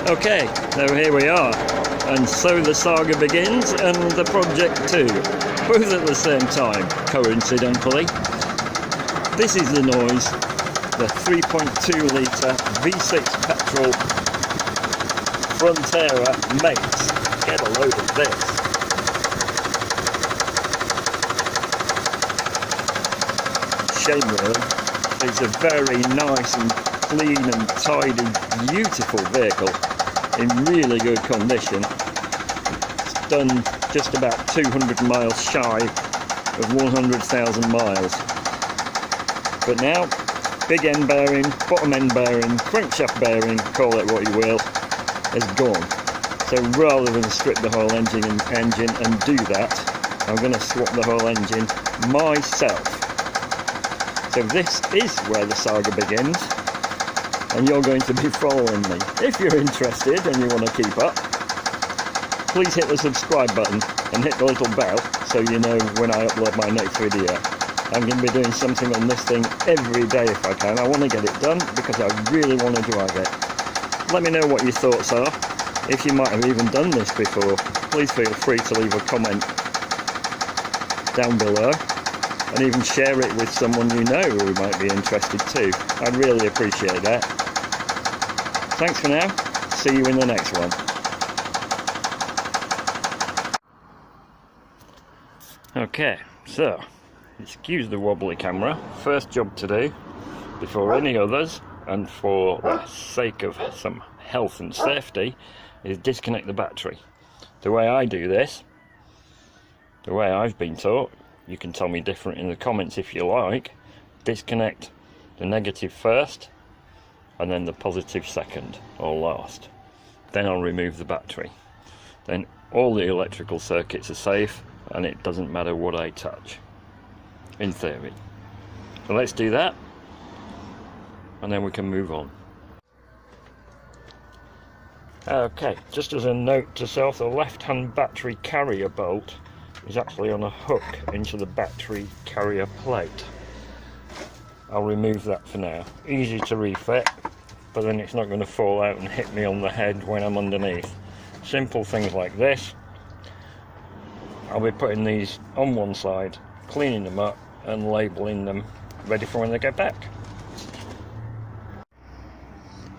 Okay, so here we are, and so the saga begins and the project too, both at the same time, coincidentally. This is the noise the 3.2 litre V6 petrol Frontera makes. Get a load of this. Shame really, it's a very nice and clean and tidy, beautiful vehicle in really good condition. It's done just about 200 miles shy of 100,000 miles. But now, big end bearing, bottom end bearing, crankshaft bearing, call it what you will, is gone. So rather than strip the whole engine and do that, I'm going to swap the whole engine myself. So this is where the saga begins, and you're going to be following me. If you're interested and you want to keep up, please hit the subscribe button and hit the little bell so you know when I upload my next video. I'm going to be doing something on this thing every day if I can. I want to get it done because I really want to drive it. Let me know what your thoughts are. If you might have even done this before, please feel free to leave a comment down below. And even share it with someone you know who might be interested too. I'd really appreciate that. Thanks for now. See you in the next one. Okay, so excuse the wobbly camera. First job to do before any others, and for the sake of some health and safety, is disconnect the battery. The way I do this, the way I've been taught, you can tell me different in the comments if you like. Disconnect the negative first and then the positive second or last. Then I'll remove the battery. Then all the electrical circuits are safe and it doesn't matter what I touch, in theory. So let's do that and then we can move on. Okay, just as a note to self, the left hand battery carrier bolt is actually on a hook into the battery carrier plate. I'll remove that for now. Easy to refit, but then it's not going to fall out and hit me on the head when I'm underneath. Simple things like this. I'll be putting these on one side, cleaning them up and labelling them ready for when they get back.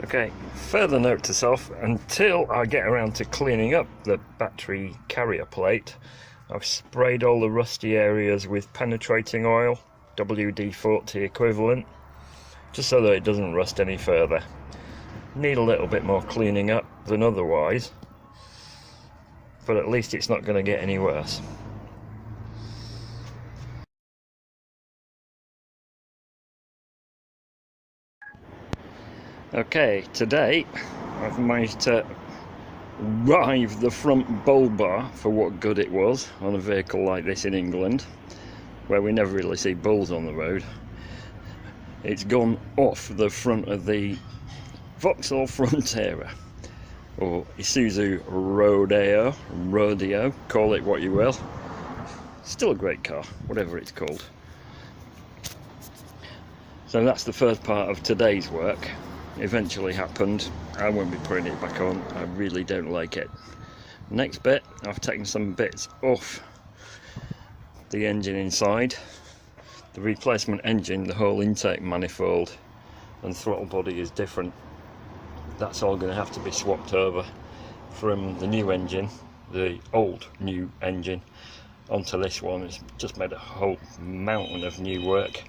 Okay, further note to self, until I get around to cleaning up the battery carrier plate, I've sprayed all the rusty areas with penetrating oil, WD-40 equivalent, just so that it doesn't rust any further. Need a little bit more cleaning up than otherwise, but at least it's not going to get any worse. Okay, today I've managed to rive the front bull bar for what good it was on a vehicle like this in England, where we never really see bulls on the road. It's gone off the front of the Vauxhall Frontera, or Isuzu Rodeo, call it what you will. Still a great car, whatever it's called. So that's the first part of today's work. Eventually happened. I won't be putting it back on. I really don't like it. Next bit, I've taken some bits off the engine inside. The replacement engine, the whole intake manifold and throttle body is different. That's all going to have to be swapped over from the new engine, the old new engine, onto this one. It's just made a whole mountain of new work.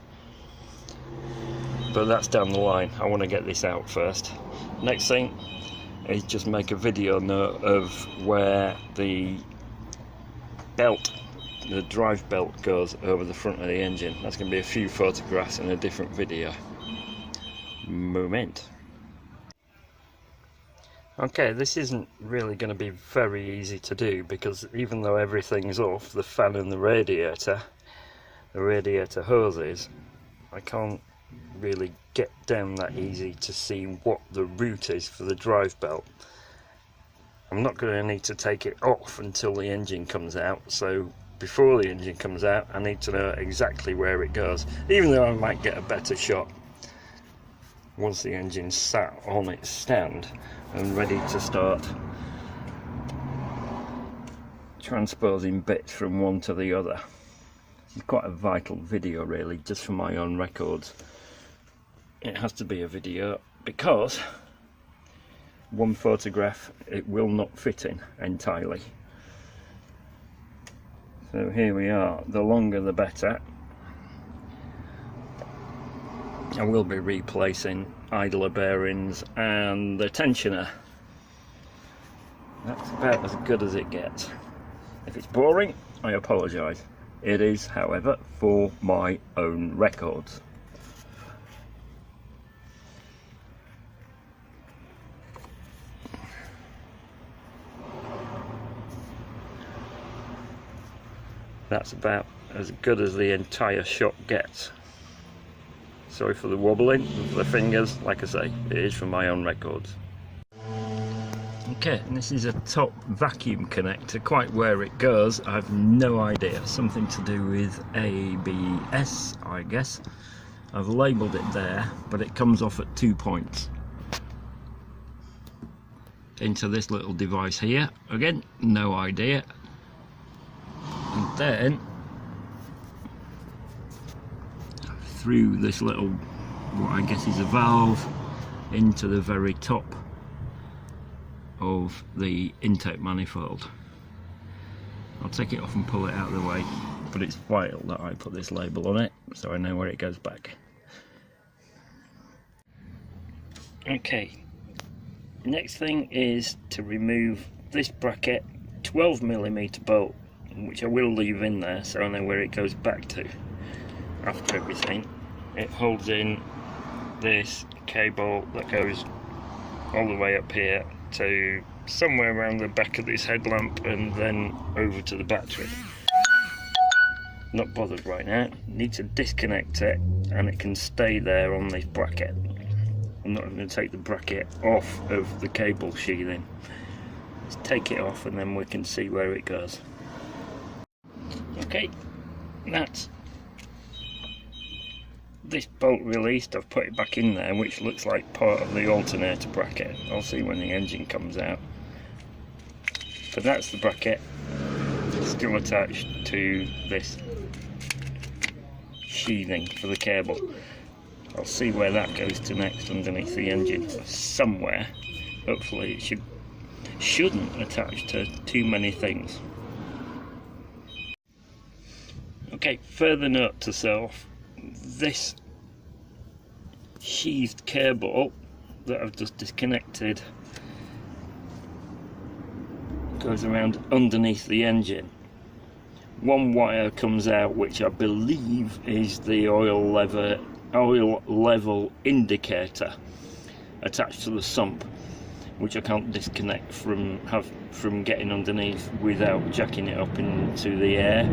But that's down the line. I want to get this out first. Next thing is just make a video note of where the belt, the drive belt, goes over the front of the engine. That's going to be a few photographs in a different video. Moment. Okay, this isn't really going to be very easy to do because even though everything's off, the fan and the radiator hoses, I can't really get down that easy to see what the route is for the drive belt. I'm not going to need to take it off until the engine comes out, so before the engine comes out I need to know exactly where it goes, even though I might get a better shot once the engine's sat on its stand and ready to start transposing bits from one to the other. It's quite a vital video really, just for my own records. It has to be a video because one photograph it will not fit in entirely. So here we are, the longer the better. I will be replacing idler bearings and the tensioner. That's about as good as it gets. If it's boring, I apologise. It is, however, for my own records. That's about as good as the entire shot gets. Sorry for the wobbling of the fingers, like I say, it is for my own records. Okay, and this is a top vacuum connector. Quite where it goes, I have no idea. Something to do with ABS, I guess. I've labelled it there, but it comes off at 2 points. Into this little device here. Again, no idea. And then through this little, what I guess is a valve, into the very top of the intake manifold. I'll take it off and pull it out of the way, but it's vital that I put this label on it so I know where it goes back. Okay, next thing is to remove this bracket 12mm bolt, which I will leave in there so I know where it goes back to after everything. It holds in this cable that goes all the way up here to somewhere around the back of this headlamp and then over to the battery. Not bothered right now, need to disconnect it and it can stay there on this bracket. I'm not going to take the bracket off of the cable sheathing. Let's take it off and then we can see where it goes. Okay, that's this bolt released. I've put it back in there, which looks like part of the alternator bracket. I'll see when the engine comes out. But that's the bracket still attached to this sheathing for the cable. I'll see where that goes to next underneath the engine somewhere. Hopefully it shouldn't attach to too many things. Okay, further note to self, this sheathed cable that I've just disconnected goes around underneath the engine. One wire comes out which I believe is the oil level indicator attached to the sump, which I can't disconnect from getting underneath without jacking it up into the air.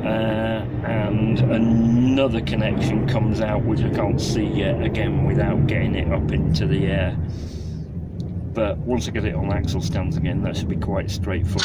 And another connection comes out which I can't see yet, again without getting it up into the air. But once I get it on axle stands again, that should be quite straightforward.